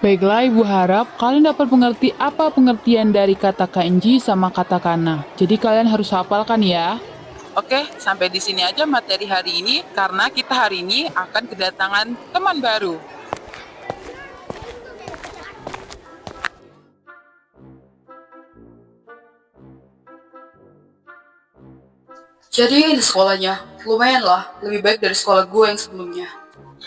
Baiklah, Ibu harap kalian dapat mengerti apa pengertian dari kata kanji sama kata kana. Jadi kalian harus hafalkan ya. Oke, sampai di sini aja materi hari ini karena kita hari ini akan kedatangan teman baru. Jadi di sekolahnya, lumayan lah, lebih baik dari sekolah gue yang sebelumnya.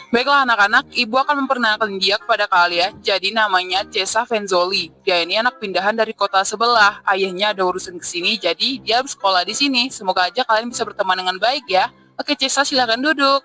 Baiklah anak-anak, Ibu akan memperkenalkan dia kepada kalian. Jadi namanya Cesa Fenzoli. Dia ini anak pindahan dari kota sebelah. Ayahnya ada urusan ke sini, jadi dia bersekolah di sini. Semoga aja kalian bisa berteman dengan baik ya. Oke Cesa, silakan duduk.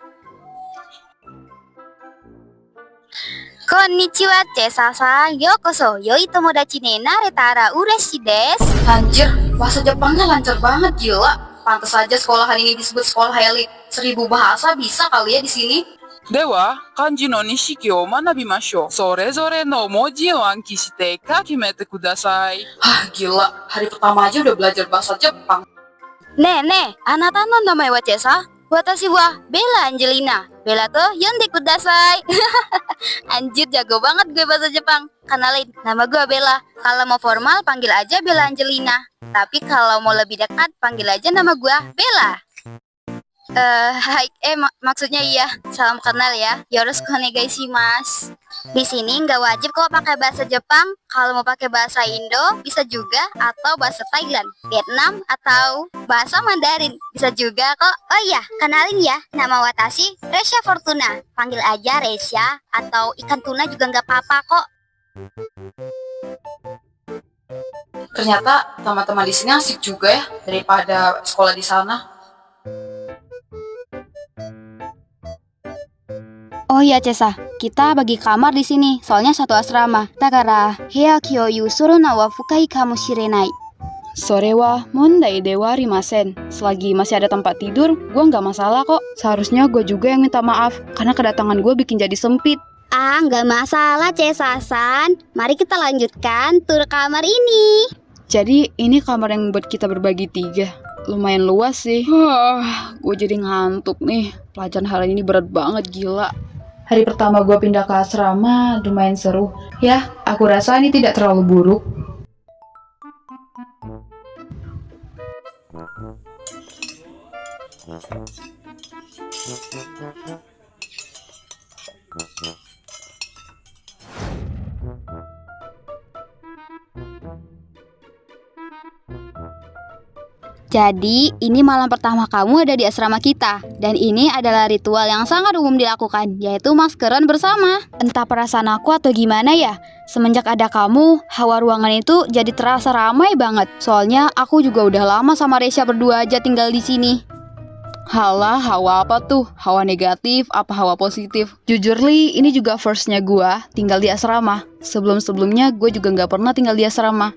Konnichiwa, Cesa-san. Yokoso. Yoi tomodachi ne naretara ureshi desu. Anjir, bahasa Jepangnya lancar banget, gila. Pantas saja sekolahan ini disebut sekolah elit. 1000 bahasa bisa kali ya di sini. Dewa, kanji no nishiki o manabimashou. Sorezore no moji o anki shite kakimete kudasai. Hah, gila. Hari pertama aja udah belajar bahasa Jepang. Ne, anata no namae wa Cesa? Watashi wa Bella Angelina. Bella to yonde kudasai. Anjir, jago banget gue bahasa Jepang. Kenalin, nama gue Bella. Kalau mau formal, panggil aja Bella Angelina. Tapi kalau mau lebih dekat, panggil aja nama gue Bella. Hai, maksudnya iya. Salam kenal ya. Yoroshiku onegaishimasu. Di sini nggak wajib kok pakai bahasa Jepang. Kalau mau pakai bahasa Indo, bisa juga. Atau bahasa Thailand, Vietnam, atau bahasa Mandarin. Bisa juga kok. Oh iya, kenalin ya. Nama watashi, Resya Fortuna. Panggil aja Resya. Atau ikan tuna juga nggak apa-apa kok. Ternyata teman-teman di sini asik juga ya daripada sekolah di sana. Oh iya Cesa, kita bagi kamar di sini, soalnya satu asrama. Takara, heya kyoyu suru na wa fukai kamoshirenai. Sore wa mondai de wa arimasen. Selagi masih ada tempat tidur, gue nggak masalah kok. Seharusnya gue juga yang minta maaf, karena kedatangan gue bikin jadi sempit. Ah, nggak masalah Cesa-san. Mari kita lanjutkan tur kamar ini. Jadi ini kamar yang buat kita berbagi 3. Lumayan luas sih. Gue jadi ngantuk nih. Pelajaran hari ini berat banget, gila. Hari pertama gue pindah ke asrama lumayan seru. Ya, aku rasa ini tidak terlalu buruk. Jadi, ini malam pertama kamu ada di asrama kita. Dan ini adalah ritual yang sangat umum dilakukan, yaitu maskeran bersama. Entah perasaan aku atau gimana ya, semenjak ada kamu, hawa ruangan itu jadi terasa ramai banget. Soalnya aku juga udah lama sama Resya berdua aja tinggal di sini. Halah, hawa apa tuh? Hawa negatif apa hawa positif? Jujur Li, ini juga firstnya gue tinggal di asrama. Sebelum-sebelumnya gue juga gak pernah tinggal di asrama.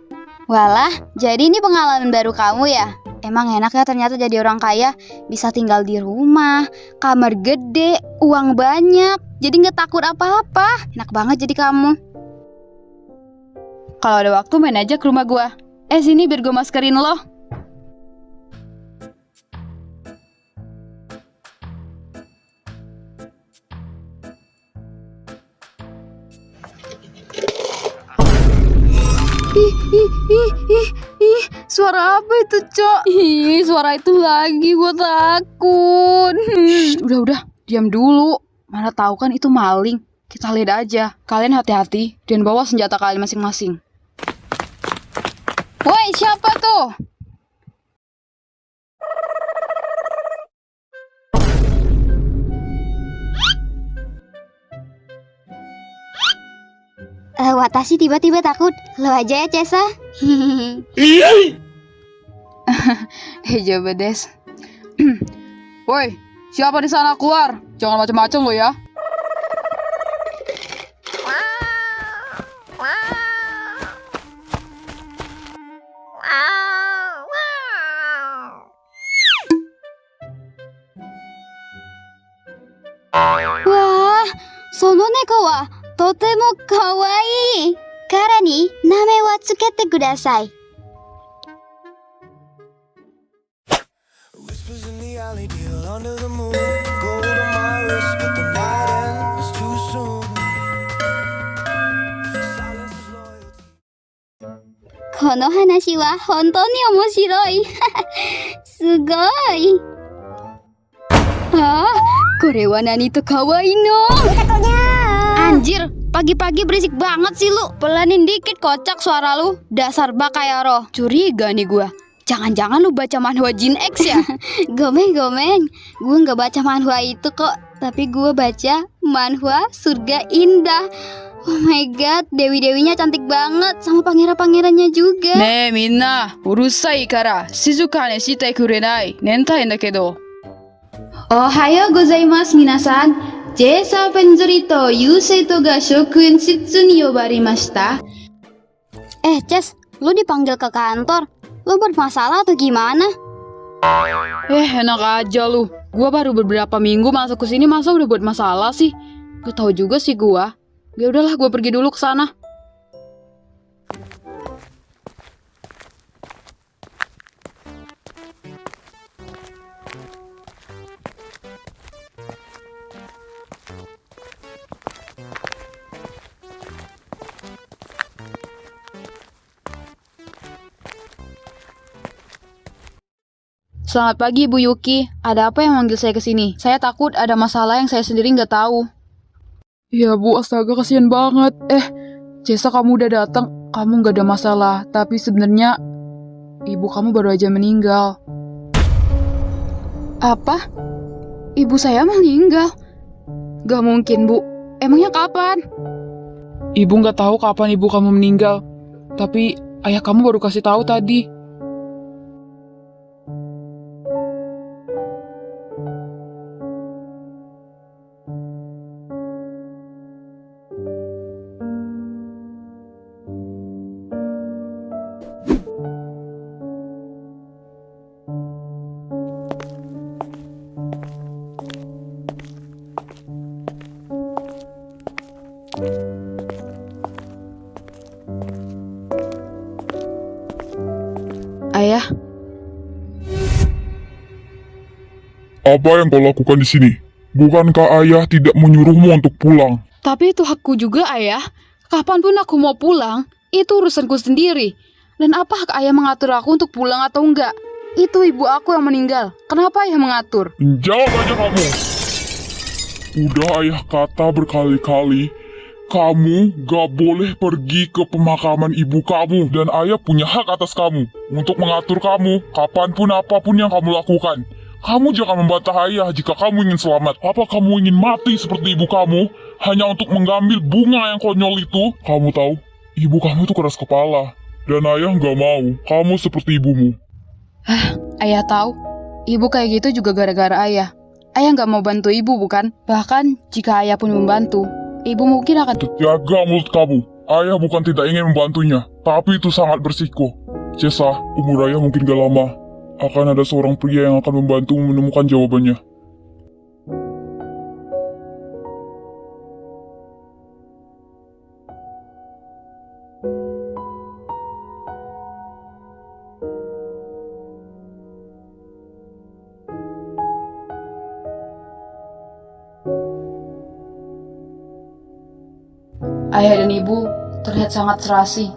Walah, jadi ini pengalaman baru kamu ya? Emang enak ya ternyata jadi orang kaya. Bisa tinggal di rumah, kamar gede, uang banyak. Jadi gak takut apa-apa. Enak banget jadi kamu. Kalau ada waktu main aja ke rumah gue. Sini biar gue maskerin lo. Ih, suara apa itu, Cok? Ih, suara itu lagi, gue takut. Udah, diam dulu. Mana tahu kan itu maling. Kita lihat aja. Kalian hati-hati dan bawa senjata kalian masing-masing. Woi, siapa tuh? Watashi tiba-tiba takut. Lo aja ya Cesa. Coba des. Woi, siapa di sana keluar? Jangan macam-macam lo ya. Wah, sono neko wa totemo kawaii. Kara ni name wa tsukete kudasai. Whispers in the alley, deal under the moon. Gold on my wrist, but the night ends too soon. この話は本当に面白い。すごい。Ah, これは何とkawaii no. Anjir, pagi-pagi berisik banget sih lu. Pelanin dikit kocak suara lu. Dasar bakayaro. Curiga nih gua. Jangan-jangan lu baca manhwa Jin X ya? Gomeng. Gua nggak baca manhwa itu kok. Tapi gua baca manhwa Surga Indah. Oh my god, dewi-dewinya cantik banget. Sama pangeran-pangerannya juga. ねえみんな、うるさいから静かにしてくれない。眠たいんだけど。Ohayo gozaimasu minasan. Jesa Fenzori to Yusei to ga Shokuen Shitsu ni yobarimashita. Ces, lu dipanggil ke kantor. Lu bermasalah atau gimana? Enak aja lu. Gua baru beberapa minggu masuk ke sini masa udah buat masalah sih? Gak tahu juga sih gua. Ya udahlah, gua pergi dulu ke sana. Selamat pagi, Bu Yuki. Ada apa yang manggil saya ke sini? Saya takut ada masalah yang saya sendiri nggak tahu. Iya, Bu. Astaga, kasihan banget. Jessa, kamu udah datang. Kamu nggak ada masalah. Tapi sebenarnya ibu kamu baru aja meninggal. Apa? Ibu saya meninggal? Gak mungkin, Bu. Emangnya kapan? Ibu nggak tahu kapan ibu kamu meninggal. Tapi ayah kamu baru kasih tahu tadi. Ayah, Apa yang kau lakukan di sini? Bukankah ayah tidak menyuruhmu untuk pulang? tapi itu hakku juga, Ayah. Kapanpun aku mau pulang, itu urusanku sendiri. Dan apa hak ayah mengatur aku untuk pulang atau enggak? Itu ibu aku yang meninggal. Kenapa ayah mengatur? Jawab aja kamu. Udah ayah kata berkali-kali, kamu gak boleh pergi ke pemakaman ibu kamu. Dan ayah punya hak atas kamu untuk mengatur kamu kapanpun apapun yang kamu lakukan. Kamu jangan membantah ayah jika kamu ingin selamat. Apa kamu ingin mati seperti ibu kamu hanya untuk mengambil bunga yang konyol itu? Kamu tahu, ibu kamu itu keras kepala. Dan ayah gak mau kamu seperti ibumu. Ayah tahu, ibu kayak gitu juga gara-gara ayah. Ayah nggak mau bantu ibu, bukan? Bahkan jika ayah pun membantu, ibu mungkin akan... Jaga mulut kamu. Ayah bukan tidak ingin membantunya, tapi itu sangat bersiko. Jessa, umur ayah mungkin gak lama. Akan ada seorang pria yang akan membantu menemukan jawabannya. Ayah dan ibu terlihat sangat serasi.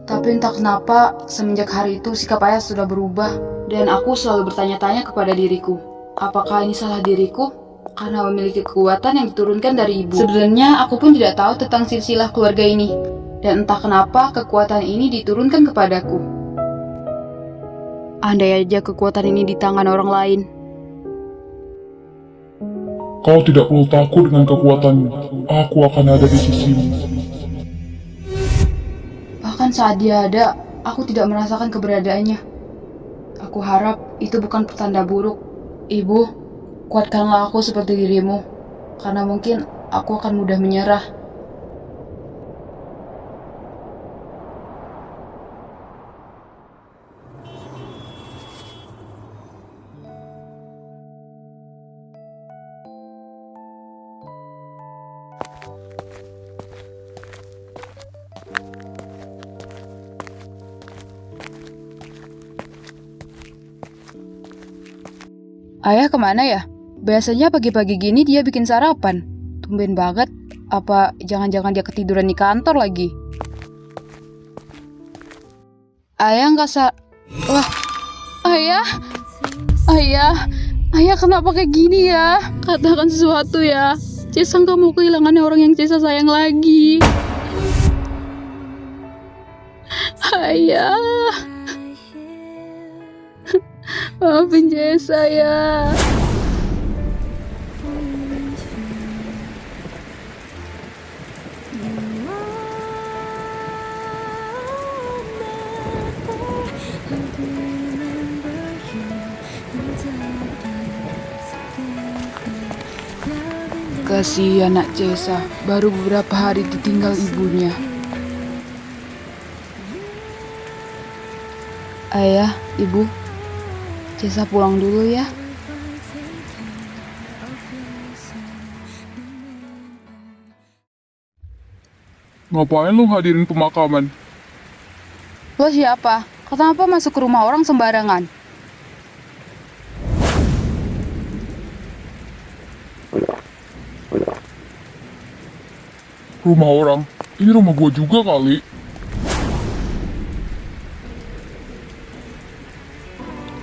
Tapi entah kenapa, semenjak hari itu sikap ayah sudah berubah. Dan aku selalu bertanya-tanya kepada diriku, apakah ini salah diriku? Karena memiliki kekuatan yang diturunkan dari ibu. Sebenarnya aku pun tidak tahu tentang silsilah keluarga ini. Dan entah kenapa kekuatan ini diturunkan kepadaku. Andai aja kekuatan ini di tangan orang lain. Kau tidak perlu takut dengan kekuatanmu. Aku akan ada di sisimu. Bahkan saat dia ada, aku tidak merasakan keberadaannya. Aku harap itu bukan pertanda buruk. Ibu, kuatkanlah aku seperti dirimu. Karena mungkin aku akan mudah menyerah. Ayah kemana ya? Biasanya pagi-pagi gini dia bikin sarapan. Tumben banget. Apa jangan-jangan dia ketiduran di kantor lagi? Ayah nggak Wah, ayah, ayah kenapa kayak gini ya? Katakan sesuatu ya. Cesa nggak mau kehilangan orang yang Cesa sayang lagi. Ayah, maafin Cesa ya. Kasihan anak Cesa, baru beberapa hari ditinggal ibunya. Ayah, ibu, Cesa pulang dulu ya. Ngapain lu hadirin pemakaman? Lo siapa? Kenapa masuk ke rumah orang sembarangan? Rumah orang? Ini rumah gua juga kali.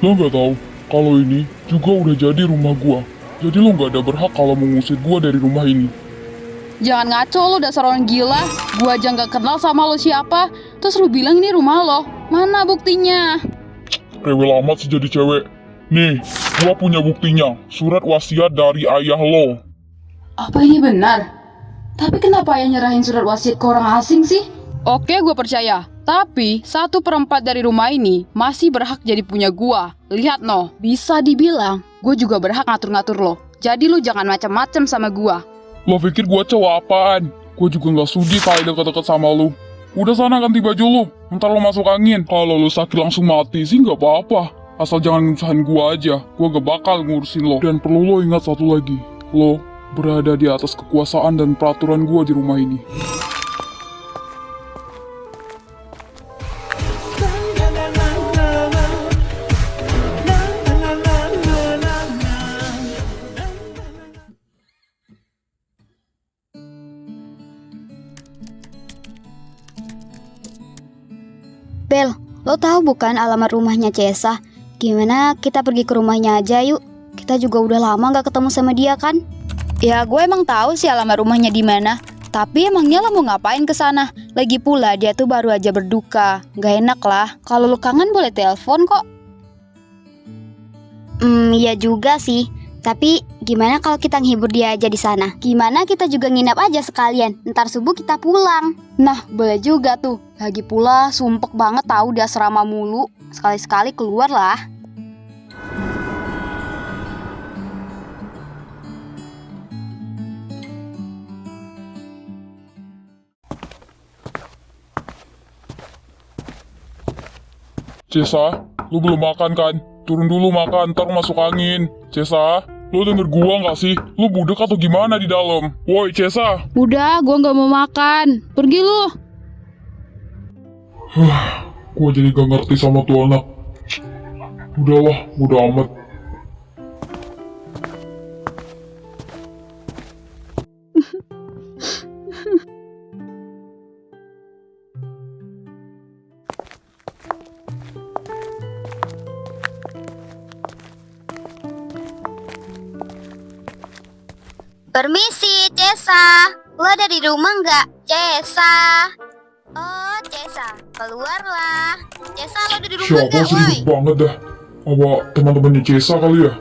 Lo nggak tahu kalau ini juga udah jadi rumah gua. Jadi lo nggak ada berhak kalau mengusir gua dari rumah ini. Jangan ngaco lo dasar orang gila. Gua aja nggak kenal sama lo siapa. Terus lo bilang ini rumah lo. Mana buktinya? Rewel amat sih jadi cewek. Nih, gua punya buktinya. Surat wasiat dari ayah lo. Apa ini benar? Tapi kenapa ayah nyerahin surat wasiat ke orang asing sih? Oke, gue percaya. Tapi 1/4 dari rumah ini masih berhak jadi punya gua. Lihat no, bisa dibilang gue juga berhak ngatur-ngatur lo. Jadi lo jangan macam-macam sama gua. Lo pikir gua cowok apaan? Gua juga nggak sudi kali deket-deket sama lu. Udah sana ganti baju lu, ntar lo masuk angin. Kalau lo sakit langsung mati sih nggak apa-apa. Asal jangan nyusahin gua aja. Gua gak bakal ngurusin lo. Dan perlu lo ingat satu lagi. Lo berada di atas kekuasaan dan peraturan gua di rumah ini. Bel, lo tahu bukan alamat rumahnya Cesa? Gimana kita pergi ke rumahnya aja yuk? Kita juga udah lama gak ketemu sama dia kan? Ya gue emang tahu sih alamat rumahnya di mana. Tapi emangnya lo mau ngapain ke sana? Lagi pula dia tuh baru aja berduka. Gak enak lah. Kalau lo kangen boleh telepon kok. Iya juga sih. Tapi gimana kalau kita nghibur dia aja di sana? Gimana kita juga nginap aja sekalian? Ntar subuh kita pulang. Nah, boleh juga tuh. Lagi pula sumpek banget tahu di asrama mulu. Sekali-sekali keluar lah. Cesa, lu belum makan kan? Turun dulu makan, ntar masuk angin. Cesa, lu denger gua nggak sih? Lu budek atau gimana di dalam? Woi, Cesa. Udah, gue gak mau makan. Pergi lu. Gua jadi gak ngerti sama tuh anak. Udahlah, udah amat. Permisi, Cesa. Lo ada di rumah nggak, Cesa? Oh, Cesa, keluarlah. Cesa, lo ada di rumah Siapa nggak, sih woi? ribet banget dah? Apa teman-temannya Cesa kali ya?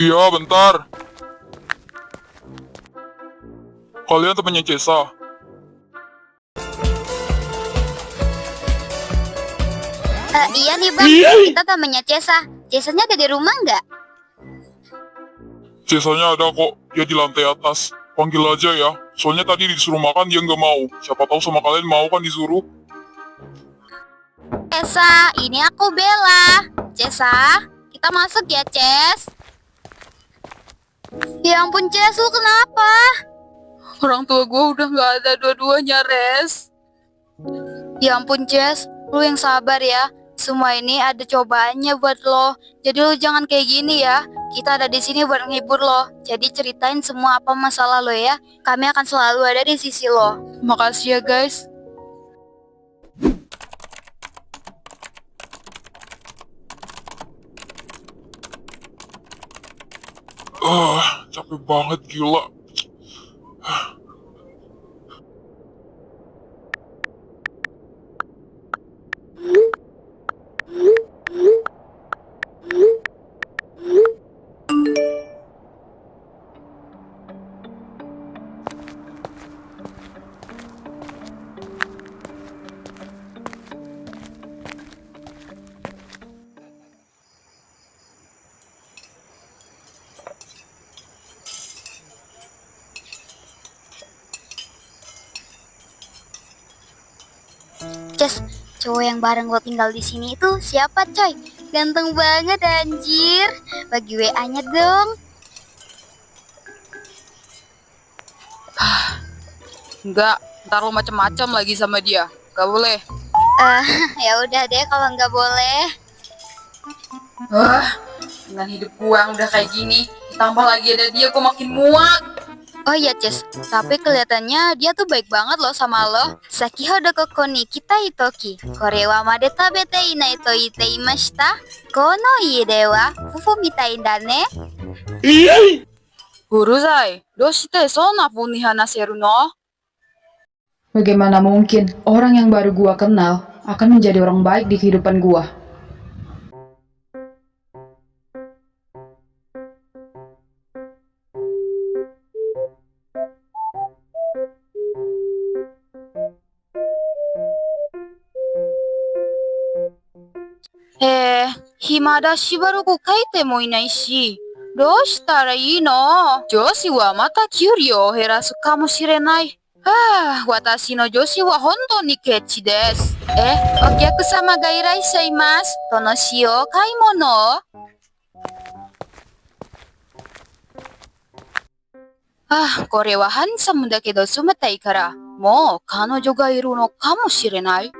Iya, bentar. Kalian temannya Cesa? Iya nih bang, kita temannya Cesa. Cesanya ada di rumah nggak? Cesanya ada kok, dia di lantai atas. Panggil aja ya, soalnya tadi disuruh makan dia nggak mau. Siapa tahu sama kalian mau kan disuruh. Cesa, ini aku Bella. Cesa, kita masuk ya, Ces. Ya ampun, Ces, lu kenapa? Orang tua gue udah gak ada dua-duanya, Res. Ya ampun, Ces, lu yang sabar ya. semua ini ada cobaannya buat lo. Jadi lo jangan kayak gini ya. Kita ada di sini buat menghibur lo. Jadi ceritain semua apa masalah lo ya. Kami akan selalu ada di sisi lo. Makasih ya guys. Capek banget gila. Ces, cowok yang bareng lo tinggal di sini itu siapa coy? Ganteng banget anjir. Bagi WA-nya dong. Enggak, ntar lo macem-macem lagi sama dia. Gak boleh. Ya udah deh kalau nggak boleh. Dengan hidup gua yang udah kayak gini, ditambah lagi ada dia, gua makin muak. Oh iya Ces, tapi kelihatannya dia tuh baik banget loh sama lo. Sakihodo koko ni kita itoki, kore wa made tabete inai to ite imashita. Kono ie de wa fufu mitai da ne. Uruzai, doshite sonna fu ni hanaseru no? Bagaimana mungkin orang yang baru gua kenal akan menjadi orang baik di kehidupan gua? Hima da shibaruku kaite mo inai shi, dou shitara ii no? Joshi wa mata kyuri o herasu kamoshirenai. Watashi no joshi wa hontou ni kechi desu. Okyakusama ga iraishaimasu. Tonoshi o kaimono? Kore wa handsome da kedo sumetai kara, mou kanojo ga iru no kamoshirenai.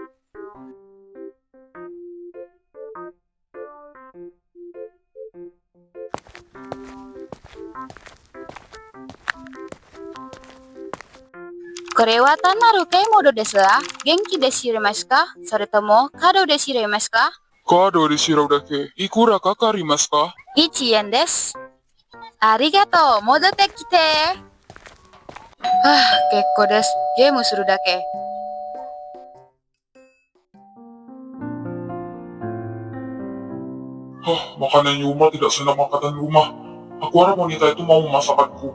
Kore wa tanaru keimono desu wa? Genki desu iremasu ka? Soretomo kado desu iremasu ka? Kado desu dake. Ikura kakarimasu ka? 1 yen desu. Arigatou, modotte kite. Kekko desu. Game suru dake. Makanan Yuma tidak senak makanan rumah. Aku harap wanita itu mau memasakanku.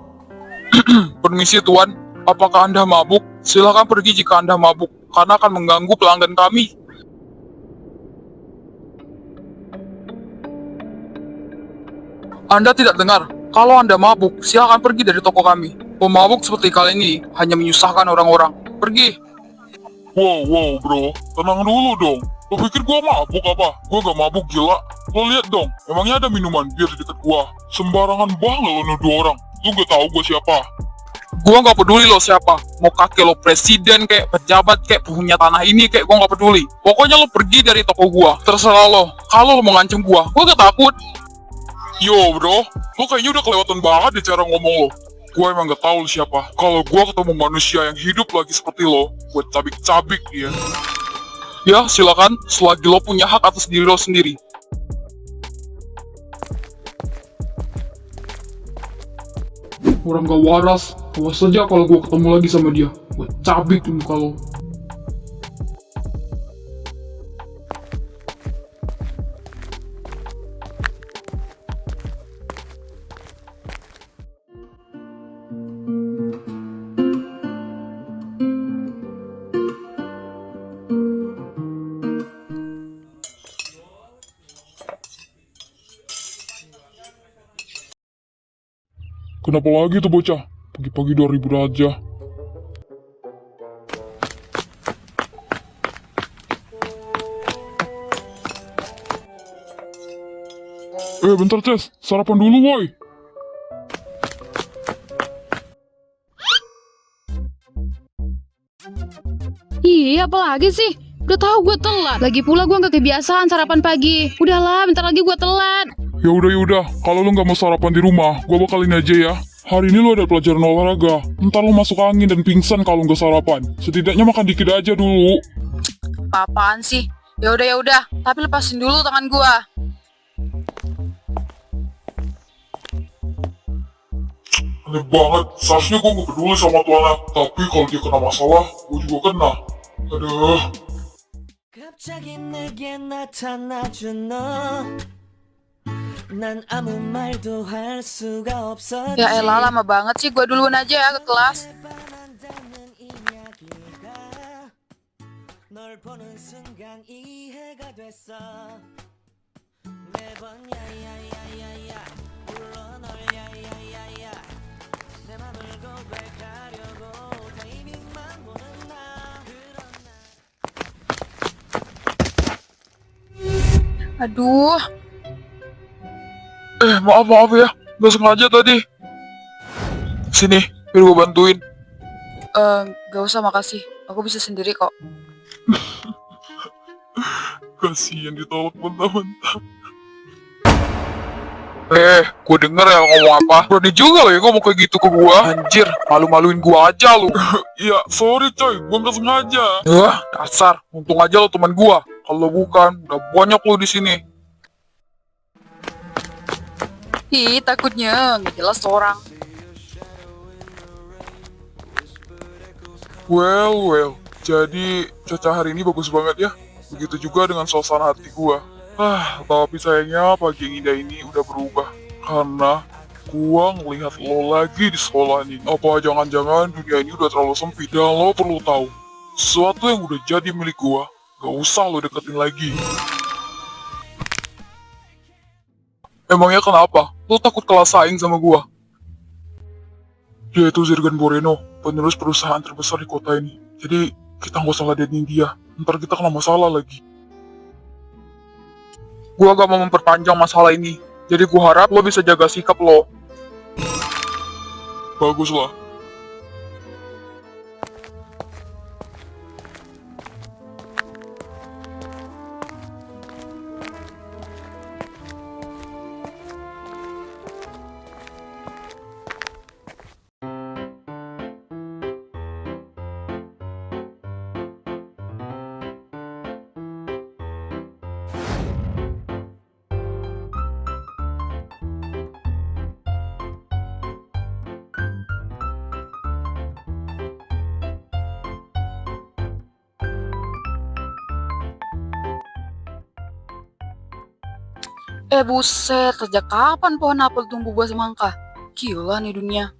Permisi tuan, apakah Anda mabuk? Silakan pergi jika Anda mabuk, karena akan mengganggu pelanggan kami. Anda tidak dengar? Kalau Anda mabuk, silakan pergi dari toko kami. Pemabuk seperti kalian ini hanya menyusahkan orang-orang. Pergi. Wow bro, tenang dulu dong. Lo pikir gua mabuk apa? Gua gak mabuk gila. Lo lihat dong, emangnya ada minuman bir di dekat gua. Sembarangan banget lo nuduh orang. Lu gak tahu gua siapa. Gua gak peduli lo siapa. Mau kakek lo presiden kayak pejabat kayak punya tanah ini kayak gua gak peduli. Pokoknya lo pergi dari toko gua. Terserah lo. Kalau lo mau ngancem gua gak takut. Yo bro, lo kayaknya udah kelewatan banget di cara ngomong lo. Gua emang gak tahu lo siapa. Kalau gua ketemu manusia yang hidup lagi seperti lo, gue cabik-cabik dia. Ya, silakan. Selagi lo punya hak atas diri lo sendiri. Orang gak waras. Awas saja kalau gue ketemu lagi sama dia. Gue cabik muka lo. Kenapa lagi tuh bocah? Pagi-pagi 2000 aja. Bentar Ces, sarapan dulu woi. Iya, apa lagi sih? Udah tahu gue telat. Lagi pula gue nggak kebiasaan sarapan pagi. Udahlah, bentar lagi gue telat. Ya udah. Kalau lu nggak mau sarapan di rumah, gua bakalin aja ya. Hari ini lu ada pelajaran olahraga. Ntar lu masuk angin dan pingsan kalau nggak sarapan. Setidaknya makan dikit aja dulu. Apaan sih? Ya udah. Tapi lepasin dulu tangan gua. Aneh banget. Seharusnya gua nggak peduli sama tuh anak. Tapi kalau dia kena masalah, gua juga kena. Aduh. 갑자기 내게 나타나준 너. 난 아무 말도 할 수가 없었지. Ya elah, lama banget sih. Gua duluan aja ya ke kelas. 반한다는 이야기가 널 보는 순간 이해가 됐어. 매번 야야야야야 불러 널 야야야야 내 맘을 고백하려고 타이밍만 보는 나 그런 날 Aduh. Maaf ya. Nggak sengaja tadi. Sini, biar gua bantuin. Gak usah, makasih. Aku bisa sendiri kok. Kasian ditolak mentah-mentah. Gue denger ya ngomong apa. Berani juga lo ya ngomong kayak gitu ke gua. Anjir, malu-maluin gua aja lu. Iya, sorry coy, gua nggak sengaja. Wah, dasar. Untung aja lo teman gua. Kalau bukan, udah banyak lo di sini. Ih, takutnya nggak jelas orang. Well. Jadi cuaca hari ini bagus banget ya. Begitu juga dengan suasana hati gua. Tapi sayangnya pagi yang indah ini udah berubah. Karena gua ngelihat lo lagi di sekolah ini. Apa jangan-jangan dunia ini udah terlalu sempit. Dan lo perlu tahu, sesuatu yang udah jadi milik gua, gak usah lo deketin lagi. Emangnya kenapa? Lo takut kalah saing sama gua? Dia itu Zirgan Boreno, penerus perusahaan terbesar di kota ini. Jadi, kita nggak usah ladenin dia. Ntar kita kena masalah lagi. Gua gak mau memperpanjang masalah ini. Jadi gua harap lo bisa jaga sikap lo. Baguslah. Buset, sejak kapan pohon apel tumbuh buah semangka? Gila nih dunia.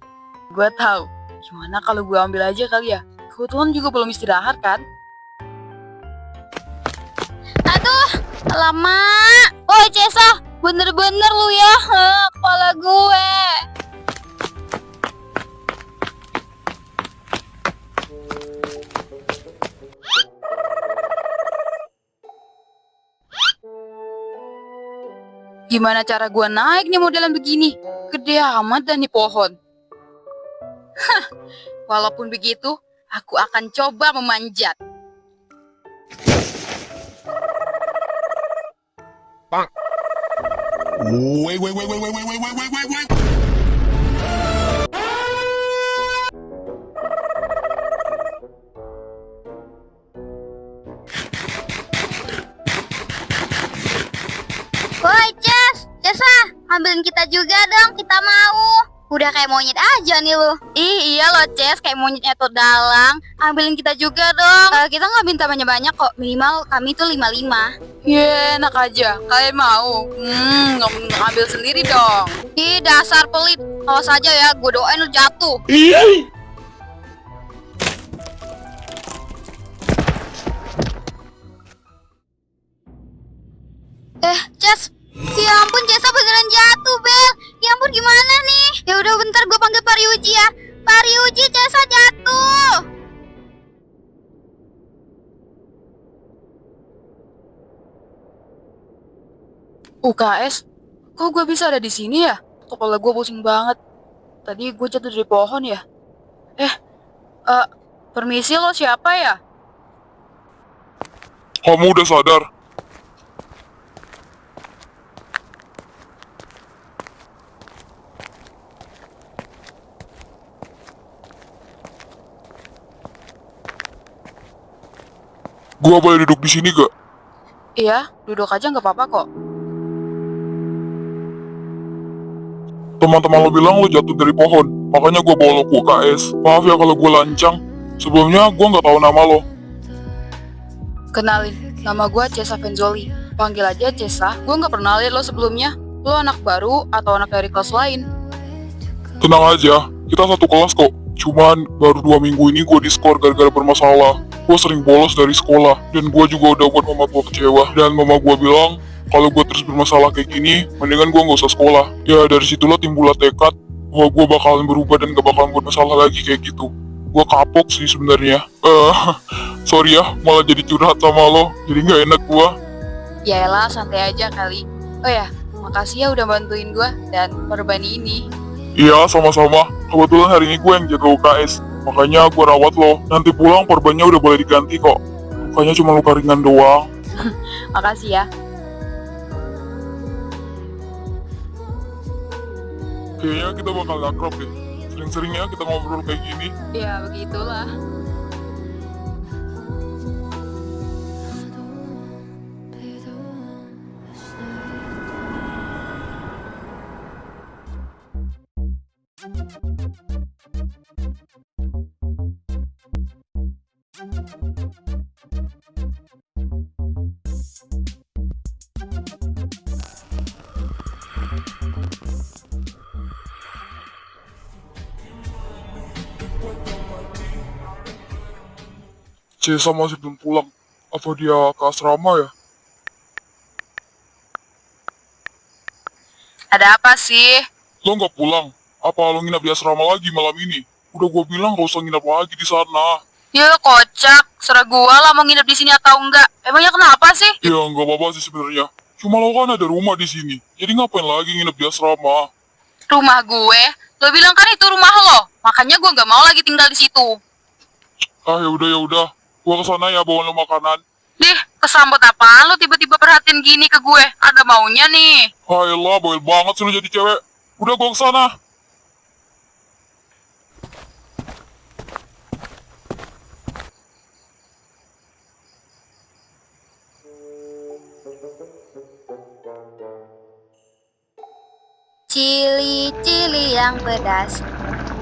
Gua tahu. Gimana kalau gua ambil aja kali ya? Kebetulan juga belum istirahat kan? Aduh, lama. Woi Cesa, bener-bener lu ya, kepala gue. Gimana cara gua naik nih modelan begini? Gede amat dan nih pohon. Hah, walaupun begitu, aku akan coba memanjat. Wait. Woi Cesa, ambilin kita juga dong, kita mau. Udah kayak monyet aja nih lu. Iya loh Ces, kayak monyetnya tuh dalang. Ambilin kita juga dong. Kita nggak minta banyak-banyak kok, minimal kami tuh 5-5. Enak aja. Kalian mau? Ngambil sendiri dong. Ih dasar pelit. Awas aja ya, gue doain lu jatuh. Ces. Ya ampun, Cesa beneran jatuh, Bel. Ya ampun, gimana nih? Ya udah bentar gue panggil Pak Ryuji ya. Pak Ryuji, Cesa jatuh. UKS? Kok gue bisa ada di sini ya? Kepala gue pusing banget. Tadi gue jatuh dari pohon ya? Permisi lo siapa ya? Kamu udah sadar? Gua boleh duduk di sini gak? Iya, duduk aja nggak apa-apa kok. Teman-teman lo bilang lo jatuh dari pohon, makanya gua bawa lo ke UKS. Maaf ya kalau gua lancang. Sebelumnya gua nggak tahu nama lo. Kenalin, nama gue Cesa Fenzoli. Panggil aja Cesa. Gue nggak pernah lihat lo sebelumnya. Lo anak baru atau anak dari kelas lain? Tenang aja, kita satu kelas kok. Cuman baru 2 minggu ini gue diskor gara-gara bermasalah. Gue sering bolos dari sekolah, dan gue juga udah buat mama gue kecewa. Dan mama gue bilang, kalau gue terus bermasalah kayak gini, mendingan gue nggak usah sekolah. Ya dari situlah timbullah tekad bahwa gue bakalan berubah dan gak bakalan buat masalah lagi kayak gitu. Gue kapok sih sebenarnya. Sorry ya, malah jadi curhat sama lo. Jadi nggak enak gue. Yaelah, santai aja kali. Oh ya, makasih ya udah bantuin gue dan korban ini. Iya, sama-sama. Kebetulan hari ini gue yang jaga UKS. Makanya gue rawat lo. Nanti pulang perbannya udah boleh diganti kok. Lukanya cuma luka ringan doang. Makasih ya. Kayaknya kita bakal akrab deh. Sering-sering ya kita ngobrol kayak gini. Ya, begitulah. Cesa masih belum pulang. Apa dia ke asrama ya? Ada apa sih? Lo nggak pulang? Apa lo nginap di asrama lagi malam ini? Udah gue bilang gak usah nginap lagi di sana. Ya kocak, serah gua lah mau nginep di sini atau enggak. Emangnya kenapa sih? Ya nggak apa-apa sih sebenarnya. Cuma lo kan ada rumah di sini. Jadi ngapain lagi nginep di asrama? Rumah gue? Lo bilang kan itu rumah lo. Makanya gue nggak mau lagi tinggal di situ. Ah ya udah. Gua kesana ya bawa lo makanan. Dih, kesambut apaan lo tiba-tiba perhatiin gini ke gue? Ada maunya nih. Ayolah, bawel banget sih lo jadi cewek. Udah gua kesana. Cili-cili yang pedas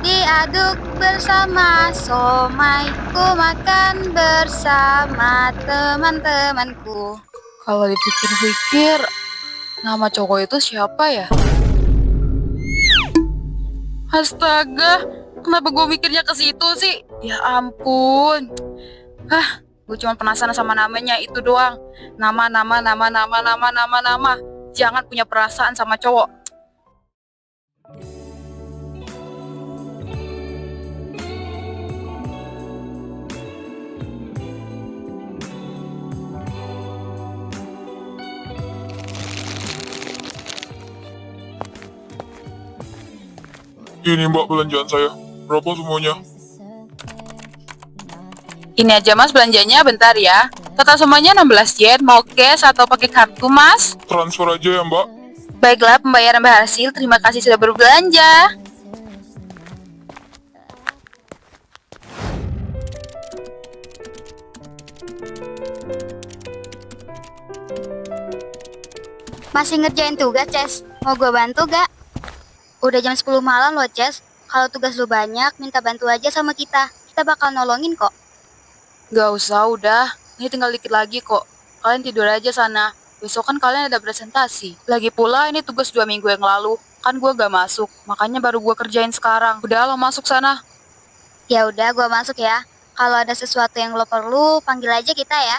diaduk bersama somai, ku makan bersama teman-temanku. Kalau dipikir-pikir, nama cowok itu siapa ya? Astaga, kenapa gue mikirnya ke situ sih? Ya ampun. Gue cuma penasaran sama namanya itu doang. Nama. Jangan punya perasaan sama cowok. Ini mbak belanjaan saya. Berapa semuanya? Ini aja mas belanjanya, bentar ya. Total semuanya 16 yen, mau cash atau pakai kartu mas? Transfer aja ya mbak. Baiklah, pembayaran berhasil. Terima kasih sudah berbelanja. Masih ngerjain tugas, Ces? Mau gue bantu gak? Udah jam 10 malam loh, Ces. Kalau tugas lu banyak, minta bantu aja sama kita. Kita bakal nolongin kok. Gak usah, udah. Ini tinggal dikit lagi kok. Kalian tidur aja sana. Besok kan kalian ada presentasi. Lagi pula ini tugas 2 minggu yang lalu. Kan gue gak masuk. Makanya baru gue kerjain sekarang. Udah lo masuk sana. Ya udah, gue masuk ya. Kalau ada sesuatu yang lo perlu, panggil aja kita ya.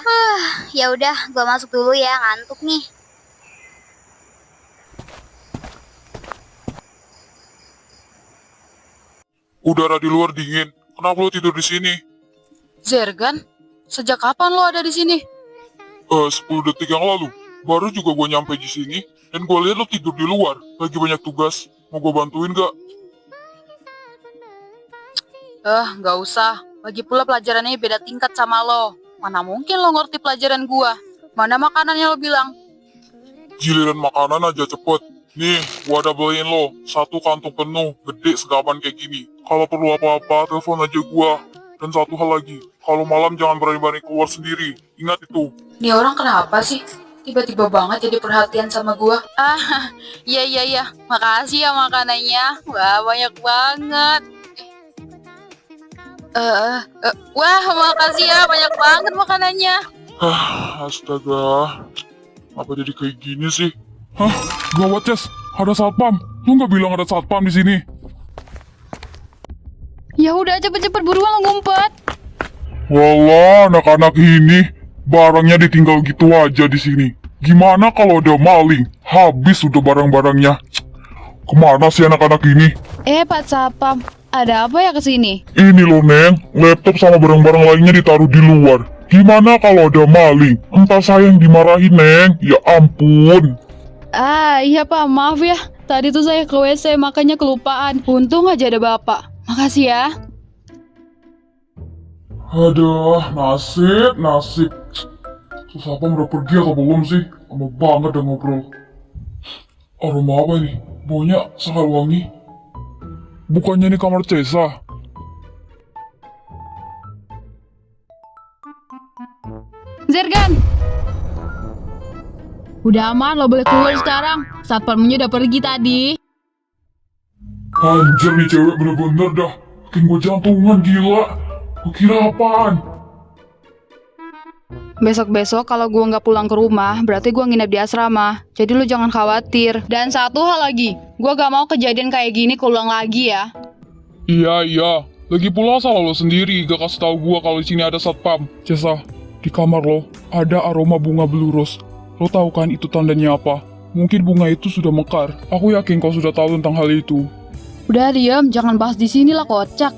Ya udah, gue masuk dulu ya. Ngantuk nih. Udara di luar dingin. Kenapa lo tidur di sini? Zergan, sejak kapan lo ada di sini? 10 detik yang lalu. Baru juga gue nyampe di sini. Dan gue lihat lo tidur di luar. Lagi banyak tugas. Mau gue bantuin gak? Gak usah. Lagi pula pelajarannya beda tingkat sama lo. Mana mungkin lo ngerti pelajaran gua? Mana makanannya lo bilang? Giliran makanan aja cepet. Nih, gua ada beliin lo 1 kantung penuh, gede segaban kayak gini. Kalau perlu apa-apa, telepon aja gua. Dan satu hal lagi, kalau malam jangan berani-berani keluar sendiri. Ingat itu. Nih orang kenapa sih? Tiba-tiba banget jadi perhatian sama gua. Ah, iya. Makasih ya makanannya. Wah, banyak banget. Wah, makasih ya, banyak banget makanannya. Astaga. Apa jadi kayak gini sih? Hah? Gawat, Ces. Ada satpam. Lu nggak bilang ada satpam di sini? Ya udah cepet-cepet buruan lo ngumpet. Walah, anak-anak ini barangnya ditinggal gitu aja di sini. Gimana kalau ada maling? Habis udah barang-barangnya. Kemana sih anak-anak ini? Pak Sapam, ada apa ya kesini? Ini loh, Neng. Laptop sama barang-barang lainnya ditaruh di luar. Gimana kalau ada maling? Entah saya yang dimarahin, Neng. Ya ampun. Iya Pak, maaf ya. Tadi tuh saya ke WC makanya kelupaan. Untung aja ada Bapak. Makasih ya. Aduh, nasib. Susapam udah pergi atau belum sih? Lama banget udah ngobrol. Aroma apa ini? Baunya sangat wangi. Bukannya ini kamar Cesa? Zergan! Udah aman, lo boleh keluar sekarang. Satpamnya udah pergi tadi. Anjir nih cewek bener-bener dah. Bikin gue jantungan gila. Gue kira apaan? Besok-besok kalau gue nggak pulang ke rumah, berarti gue nginep di asrama. Jadi lu jangan khawatir. Dan satu hal lagi, gue gak mau kejadian kayak gini keulang lagi ya. Iya. Lagi pula salah lo sendiri gak kasih tahu gua kalau di sini ada satpam. Cesa, di kamar lo ada aroma bunga blue rose. Lo tahu kan itu tandanya apa? Mungkin bunga itu sudah mekar. Aku yakin kau sudah tahu tentang hal itu. Udah diem, jangan bahas di sini lah kocak.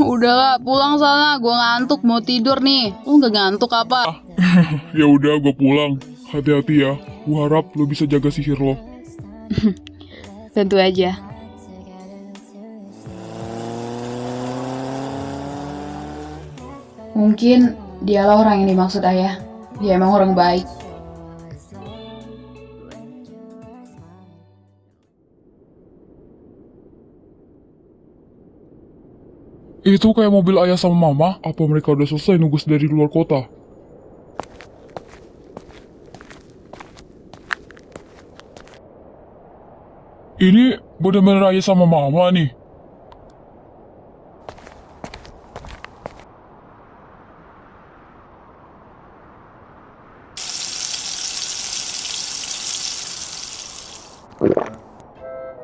Udahlah, pulang sana. Gue ngantuk, mau tidur nih. Lu nggak ngantuk apa? Ya udah, gua pulang. Hati-hati ya. Gua harap lo bisa jaga sihir lo. Tentu aja. Mungkin dialah orang yang dimaksud ayah. Dia emang orang baik. Itu kayak mobil ayah sama mama. Apa mereka udah selesai nunggu dari luar kota? Ini bener-bener ayah sama mama nih.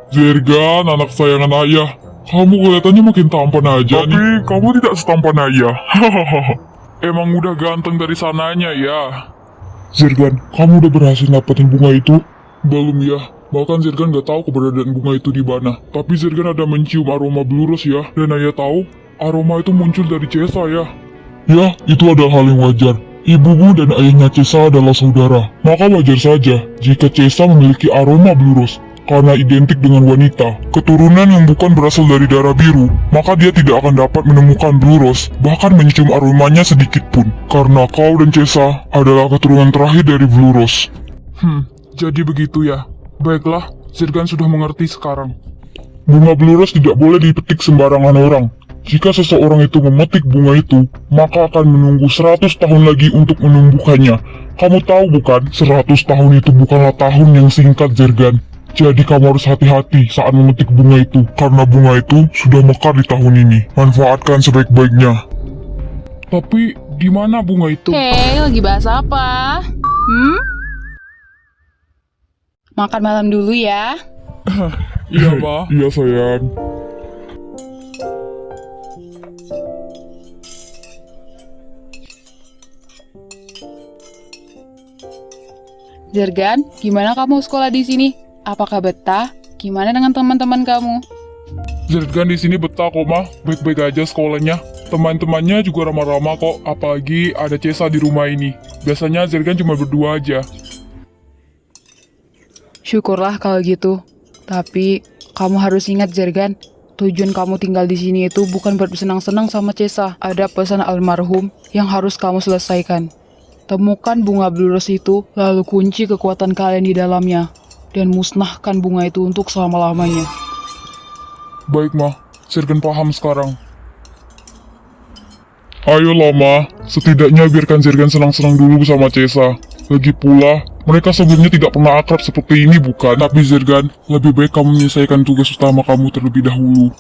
Zergan, anak sayangan ayah. Kamu kelihatannya makin tampan aja nih. Tapi kamu tidak setampan ayah. Emang udah ganteng dari sananya ya. Zergan, kamu udah berhasil dapetin bunga itu? Belum ya. Bahkan Zergan gak tahu keberadaan bunga itu di mana. Tapi Zergan ada mencium aroma blue rose ya. Dan ayah tahu, aroma itu muncul dari Cesa ya. Ya, itu adalah hal yang wajar. Ibumu dan ayahnya Cesa adalah saudara. Maka wajar saja jika Cesa memiliki aroma blue rose. Karena identik dengan wanita, keturunan yang bukan berasal dari darah biru, maka dia tidak akan dapat menemukan blue rose, bahkan mencium aromanya sedikit pun. Karena kau dan Cesa adalah keturunan terakhir dari blue rose. Jadi begitu ya. Baiklah, Zergan sudah mengerti sekarang. Bunga blue rose tidak boleh dipetik sembarangan orang. Jika seseorang itu memetik bunga itu, maka akan menunggu 100 tahun lagi untuk menumbuhkannya. Kamu tahu bukan, 100 tahun itu bukanlah tahun yang singkat, Zergan. Jadi kamu harus hati-hati saat memetik bunga itu, karena bunga itu sudah mekar di tahun ini. Manfaatkan sebaik-baiknya. Tapi di mana bunga itu? Hei, lagi bahas apa? Makan malam dulu ya. Iya, Ma. Iya, sayang. Zergan, gimana kamu sekolah di sini? Apakah betah? Gimana dengan teman-teman kamu? Zergan di sini betah kok, Ma. Baik-baik aja sekolahnya. Teman-temannya juga ramah-ramah kok, apalagi ada Cesa di rumah ini. Biasanya Zergan cuma berdua aja. Syukurlah kalau gitu. Tapi kamu harus ingat Zergan, Tujuan kamu tinggal di sini itu bukan buat bersenang-senang sama Cesa. Ada pesan almarhum yang harus kamu selesaikan. Temukan bunga blue rose itu, lalu kunci kekuatan kalian di dalamnya, dan musnahkan bunga itu untuk selama-lamanya. Baik, Ma. Sirgan paham sekarang. Ayolah, Ma. Setidaknya biarkan Sirgan senang-senang dulu bersama Cesa. Lagi pula, mereka sebelumnya tidak pernah akrab seperti ini, bukan? Tapi Zirgan, lebih baik kamu menyelesaikan tugas utama kamu terlebih dahulu.